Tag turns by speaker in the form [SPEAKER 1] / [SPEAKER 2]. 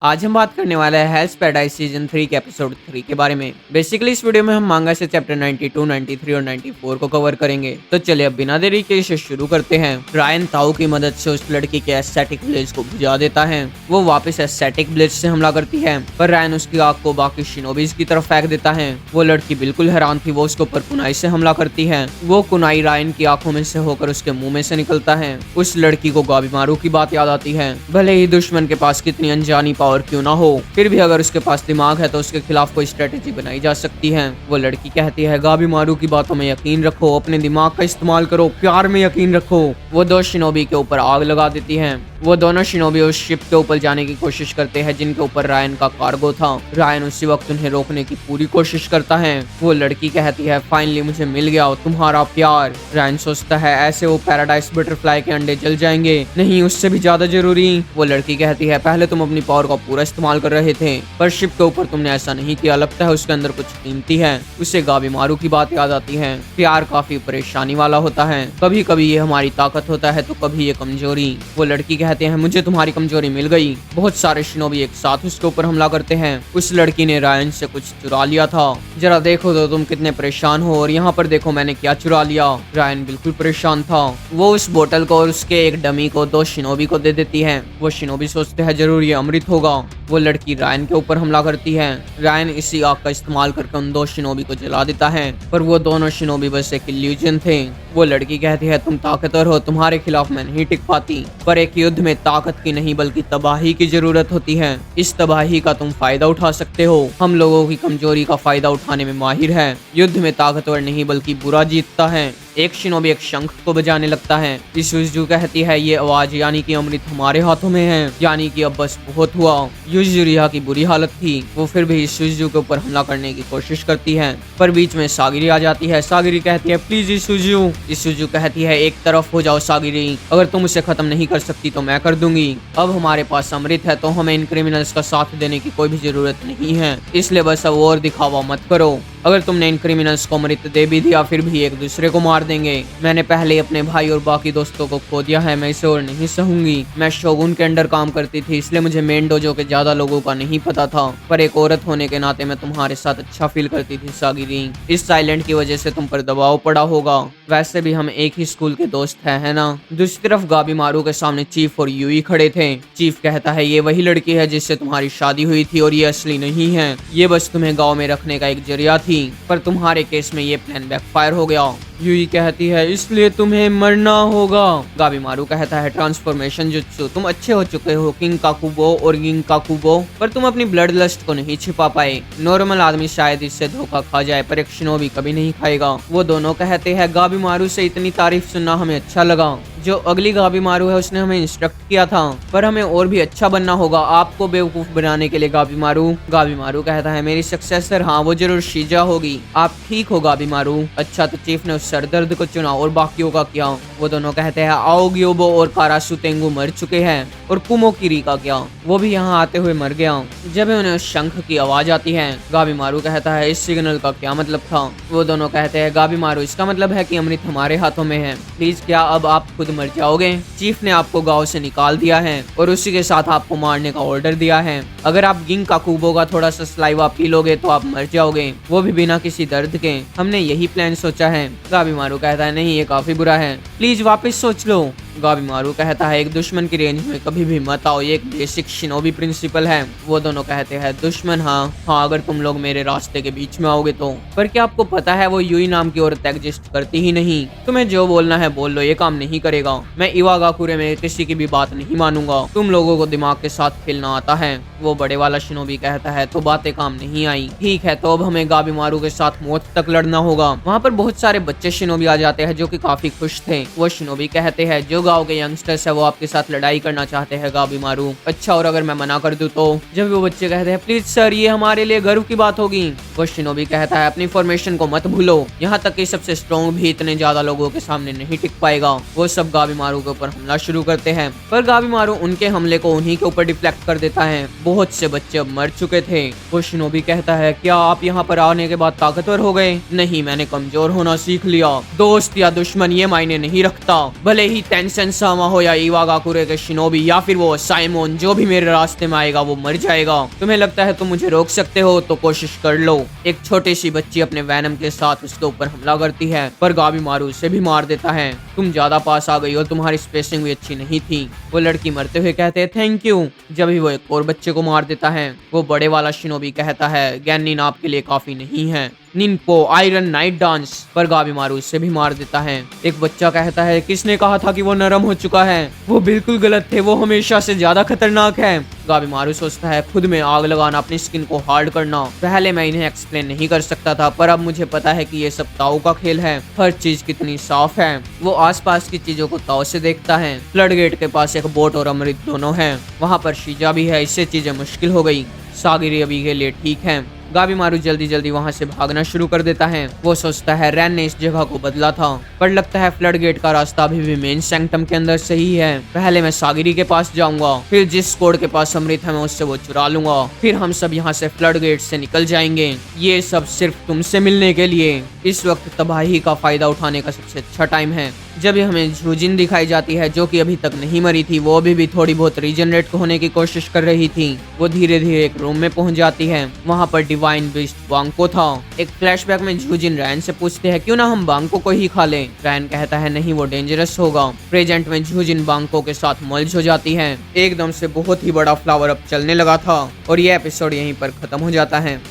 [SPEAKER 1] आज हम बात करने वाले हैं हेल्स पैराडाइज सीजन 3 के एपिसोड 3 के बारे में। बेसिकली इस वीडियो में हम मांगा से चैप्टर 92, 93 और 94 को कवर करेंगे। तो चलिए अब बिना देरी के इसे शुरू करते हैं। रायन ताऊ की मदद से उस लड़की के एस्थेटिक ब्लेज को बुझा देता है। वो वापस एस्थेटिक ब्लेज से हमला करती है, पर रायन उसकी आग को बाकी शिनोबीज की तरफ फेंक देता है। वो लड़की बिल्कुल हैरान थी। वो उसके ऊपर कुनाई से हमला करती है। वो कुनाई रायन की आंखों में से होकर उसके मुंह में से निकलता है। उस लड़की को गाबीमारू की बात याद आती है। भले ही दुश्मन के पास कितनी अनजानी पावर क्यों ना हो, फिर भी अगर उसके पास दिमाग है तो उसके खिलाफ कोई स्ट्रेटेजी बनाई जा सकती है। वो लड़की कहती है, गाबीमारू की बातों में यकीन रखो, अपने दिमाग का इस्तेमाल करो, प्यार में यकीन रखो। वो दो शिनोबी के ऊपर आग लगा देती है। वो दोनों शिनोबी उस शिप के ऊपर जाने की कोशिश करते हैं जिनके ऊपर रायन का कार्गो था। रायन उसी वक्त उन्हें रोकने की पूरी कोशिश करता है। वो लड़की कहती है, फाइनली मुझे मिल गया तुम्हारा प्यार। रायन सोचता है, ऐसे वो पैराडाइज बटरफ्लाई के अंडे जल जाएंगे। नहीं, उससे भी ज्यादा जरूरी। वो लड़की कहती है, पहले तुम अपनी पावर का पूरा इस्तेमाल कर रहे थे, पर शिप के ऊपर तुमने ऐसा नहीं किया। लगता है उसके अंदर कुछ कीमती है। उसे गाबीमारू की बात याद आती है। प्यार काफी परेशानी वाला होता है। कभी कभी ये हमारी ताकत होता है तो कभी ये कमजोरी। वो लड़की कहते हैं, मुझे तुम्हारी कमजोरी मिल गई। बहुत सारे शिनोबी एक साथ उसके ऊपर हमला करते हैं। उस लड़की ने रायन से कुछ चुरा लिया था। जरा देखो तो तुम कितने परेशान हो, और यहाँ पर देखो मैंने क्या चुरा लिया। रायन बिल्कुल परेशान था। वो उस बोतल को और उसके एक डमी को दो शिनोबी को दे देती है। वो शिनोबी सोचते हैं जरूर ये अमृत होगा। वो लड़की रायन के ऊपर हमला करती है। रायन इसी आग का इस्तेमाल करके उन दो शिनोबी को जला देता है, पर वो दोनों शिनोबी बस एक इल्यूजन थे। वो लड़की कहती है, तुम ताकतवर हो, तुम्हारे खिलाफ मैं नहीं टिक पाती, पर एक युद्ध में ताकत की नहीं बल्कि तबाही की जरूरत होती है। इस तबाही का तुम फायदा उठा सकते हो। हम लोगों की कमजोरी का फायदा उठाने में माहिर है। युद्ध में ताकतवर नहीं बल्कि बुरा जीतता है। एक शिनोबी एक शंख को बजाने लगता है। इसुजू कहती है, ये आवाज यानी कि अमृत हमारे हाथों में है, यानी कि अब बस बहुत हुआ। यूजुरिया की बुरी हालत थी। वो फिर भी इसुजू के ऊपर हमला करने की कोशिश करती है, पर बीच में सागिरी आ जाती है। सागिरी कहती है, प्लीज इसुजू। इसुजू कहती है, एक तरफ हो जाओ सागिरी, अगर तुम उसे खत्म नहीं कर सकती तो मैं कर दूंगी। अब हमारे पास अमृत है तो हमें इन क्रिमिनल्स का साथ देने की कोई भी जरूरत नहीं है, इसलिए बस अब और दिखावा मत करो। अगर तुमने इन क्रिमिनल्स को अमृत दे भी दिया फिर भी एक दूसरे को मार देंगे। मैंने पहले अपने भाई और बाकी दोस्तों को खो दिया है, मैं इसे और नहीं सहूंगी। मैं शोगुन के अंडर काम करती थी, इसलिए मुझे मेन डोजो के ज्यादा लोगों का नहीं पता था, पर एक औरत होने के नाते मैं तुम्हारे साथ अच्छा फील करती थी सागिरी। इस साइलेंट की वजह से तुम पर दबाव पड़ा होगा। वैसे भी हम एक ही स्कूल के दोस्त है ना। दूसरी तरफ गाबीमारू के सामने चीफ और यूई खड़े थे। चीफ कहता है, ये वही लड़की है जिससे तुम्हारी शादी हुई थी और ये असली नहीं है, ये बस तुम्हें गाँव में रखने का एक जरिया थी, पर तुम्हारे केस में ये प्लान बैकफायर हो गया। यूई कहती है, इसलिए तुम्हें मरना होगा। गाबीमारू कहता है, ट्रांसफॉर्मेशन जुत्सु, तुम अच्छे हो चुके हो किंग काकुबो और गिंग काकुबो, पर तुम अपनी ब्लड लस्ट को नहीं छिपा पाए। नॉर्मल आदमी शायद इससे धोखा खा जाए, पर एक शिनोबी कभी नहीं खाएगा। वो दोनों कहते हैं, गाबीमारू से इतनी तारीफ सुनना हमें अच्छा लगा। जो अगली गाबीमारू है उसने हमें इंस्ट्रक्ट किया था, पर हमें और भी अच्छा बनना होगा आपको बेवकूफ बनाने के लिए गाबीमारू। गाबीमारू कहता है, मेरी सक्सेसर, हाँ वो जरूर शीजा होगी। आप ठीक हो गाबीमारू। अच्छा, तो चीफ ने उस सरदर्द को चुना और बाकियों का क्या? वो दोनों कहते हैं, आओ ग्योबो और कारासु तेंगु मर चुके हैं, और कुमो किरी का क्या? वो भी यहाँ आते हुए मर गया। जब उन्हें उस शंख की आवाज आती है, गाबीमारू कहता है, इस सिग्नल का क्या मतलब था? वो दोनों कहते हैं, गाबीमारू, इसका मतलब है कि अमृत हमारे हाथों में है। प्लीज क्या अब आप खुद मर जाओगे? चीफ ने आपको गांव से निकाल दिया है और उसी के साथ आपको मारने का ऑर्डर दिया है। अगर आप गिंग काकुबो का थोड़ा सा सलाइवा पी लोगे तो आप मर जाओगे, वो भी बिना किसी दर्द के। हमने यही प्लान सोचा है। गाबीमारू कहता है, नहीं ये काफी बुरा है, प्लीज वापस सोच लो। गाबीमारू कहता है, एक दुश्मन की रेंज में कभी भी मत आओ, ये एक बेसिक शिनोबी प्रिंसिपल है। वो दोनों कहते हैं, दुश्मन? हाँ अगर तुम लोग मेरे रास्ते के बीच में आओगे तो। पर क्या आपको पता है वो यूई नाम की औरत एग्जिस्ट करती ही नहीं। तुम्हें जो बोलना है बोल लो, ये काम नहीं करेगा। मैं इवागाकुरे में किसी की भी बात नहीं मानूंगा। तुम लोगों को दिमाग के साथ खेलना आता है। वो बड़े वाला शिनोबी कहता है, तो बातें काम नहीं आई। ठीक है, तो अब हमें गाबीमारू के साथ मौत तक लड़ना होगा। वहाँ पर बहुत सारे बच्चे शिनोबी आ जाते हैं जो कि काफी खुश थे। वो शिनोबी कहते हैं, जो गाँव के यंगस्टर्स है वो आपके साथ लड़ाई करना चाहते हैं गाबीमारू। अच्छा, और अगर मैं मना कर दूं तो? जब वो बच्चे कहते हैं, प्लीज सर ये हमारे लिए गर्व की बात होगी। वो शिनोबी कहता है, अपनी फॉर्मेशन को मत भूलो, यहाँ तक कि सबसे स्ट्रॉन्ग भी इतने ज्यादा लोगों के सामने नहीं टिक पाएगा। वो सब गाबीमारू के ऊपर हमला शुरू करते हैं, पर गाबीमारू उनके हमले को उन्हीं के ऊपर डिफ्लेक्ट कर देता है। बहुत से बच्चे अब मर चुके थे। वो शिनोबी कहता है, क्या आप यहाँ पर आने के बाद ताकतवर हो गए? नहीं, मैंने कमजोर होना सीख लिया। दिया। दोस्त या दुश्मन ये मायने नहीं रखता, भले ही टेंशन सामा हो या इवागाकुरे के शिनोबी या फिर वो साइमोन, जो भी मेरे रास्ते में आएगा वो मर जाएगा। तुम्हें लगता है तुम मुझे रोक सकते हो तो कोशिश कर लो। एक छोटी सी बच्ची अपने वैनम के साथ उसके ऊपर हमला करती है, पर गाबीमारू उसे भी मार देता है। तुम ज्यादा पास आ गई और तुम्हारी स्पेसिंग भी अच्छी नहीं थी। वो लड़की मरते हुए कहते हैं थैंक यू। जब भी वो एक और बच्चे को मार देता है, वो बड़े वाला शिनोबी कहता है गैनिन आपके लिए काफी नहीं है। निनको आयरन नाइट डांस, पर गाबीमारू उससे भी मार देता है। एक बच्चा कहता है किसने कहा था कि वो नरम हो चुका है? वो बिल्कुल गलत थे, वो हमेशा से ज्यादा खतरनाक है। गाबीमारू सोचता है खुद में आग लगाना, अपनी स्किन को हार्ड करना। पहले मैं इन्हें एक्सप्लेन नहीं कर सकता था, पर अब मुझे पता है कि ये सब ताऊ का खेल है। हर चीज कितनी साफ है। वो आसपास की चीजों को ताऊ से देखता है। फ्लड गेट के पास एक बोट और अमृत दोनों है। वहाँ पर शीजा भी है, इससे चीजें मुश्किल हो गई। सागिरी अभी के लिए ठीक है। गाबीमारू जल्दी जल्दी वहां से भागना शुरू कर देता है। वो सोचता है रैन ने इस जगह को बदला था, पर लगता है फ्लड गेट का रास्ता अभी भी मेन सैंक्टम के अंदर से ही है। पहले मैं सागिरी के पास जाऊंगा, फिर जिस कोड के पास अमृत है मैं उससे वो चुरा लूंगा, फिर हम सब यहाँ से फ्लड गेट से निकल जाएंगे। ये सब सिर्फ तुमसे मिलने के लिए। इस वक्त तबाही का फायदा उठाने का सबसे अच्छा टाइम है। जब हमें झूजिन दिखाई जाती है, जो कि अभी तक नहीं मरी थी, वो अभी भी थोड़ी बहुत रीजनरेट होने की कोशिश कर रही थी। वो धीरे धीरे एक रूम में पहुंच जाती है। वहां पर डिवाइन बीस्ट बांको था। एक फ्लैशबैक में झूजिन रैन से पूछते हैं क्यों ना हम बांको को ही खा लें। रैन कहता है नहीं, वो डेंजरस होगा। प्रेजेंट में झूजिन बांको के साथ मर्ज हो जाती है। एकदम से बहुत ही बड़ा फ्लावर अप चलने लगा था और ये एपिसोड यहीं पर खत्म हो जाता है।